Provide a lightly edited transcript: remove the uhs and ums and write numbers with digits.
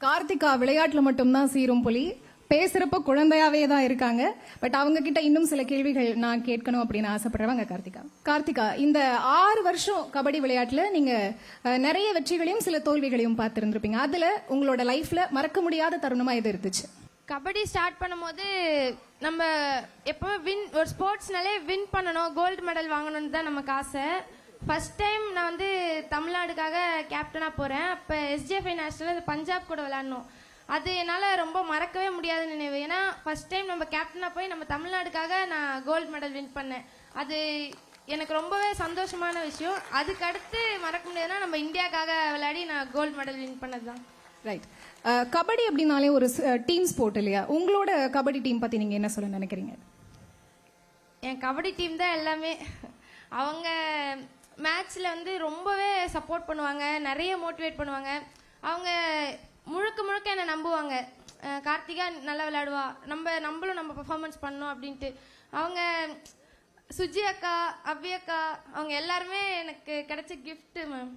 கார்த்திகா விளையாட்டுல மட்டும்தான் சீரும் புலி, பேசுறப்ப குழந்தையாவே தான் இருக்காங்க. பட் அவங்க கிட்ட இன்னும் சில கேள்விகள் நான் கேட்கணும் அப்படின்னு ஆசைப்படுறவங்க கார்த்திகா, இந்த 6 வருஷம் கபடி விளையாட்டுல நீங்க நிறைய வெற்றிகளையும் சில தோல்விகளையும் பார்த்திருந்திருப்பீங்க. அதுல உங்களோட லைஃப்ல மறக்க முடியாத தருணமா எது இருந்துச்சு? கபடி ஸ்டார்ட் பண்ணும்போது நம்ம எப்பவுமே ஒரு ஸ்போர்ட்ஸ்னாலே வின் பண்ணணும், கோல்டு மெடல் வாங்கணும்னு தான் நமக்கு ஆசை. ஃபர்ஸ்ட் டைம் நான் வந்து தமிழ்நாடுக்காக கேப்டனாக போகிறேன். அப்போ எஸ்ஜிஎஃப்ஐ நேஷனல் பஞ்சாப் கூட விளையாடணும். அது என்னால் ரொம்ப மறக்கவே முடியாத நினைவு. ஏன்னா ஃபர்ஸ்ட் டைம் நம்ம கேப்டனாக போய் நம்ம தமிழ்நாடுக்காக நான் கோல்டு மெடல் வின் பண்ணேன். அது எனக்கு ரொம்பவே சந்தோஷமான விஷயம். அதுக்கு அடுத்து மறக்க முடியாதுன்னா நம்ம இந்தியாவுக்காக விளையாடி நான் கோல்டு மெடல் வின் பண்ணது தான். ரைட். கபடி அப்படின்னாலே ஒரு டீம் ஸ்போர்ட் இல்லையா? உங்களோட கபடி டீம் பற்றி நீங்கள் என்ன சொல்ல நினைக்கிறீங்க? என் கபடி டீம் தான் எல்லாமே. அவங்க மேட்ச்சில் வந்து ரொம்பவே சப்போர்ட் பண்ணுவாங்க, நிறைய மோட்டிவேட் பண்ணுவாங்க. அவங்க முழுக்க முழுக்க என்னை நம்புவாங்க. கார்த்திகா நல்லா விளையாடுவா, நம்மளும் நம்ம பெர்ஃபார்மன்ஸ் பண்ணோம் அப்படின்ட்டு. அவங்க சுஜி அக்கா, அவ்வி அக்கா, அவங்க எல்லாருமே எனக்கு கிடைச்ச கிஃப்ட் மேம்.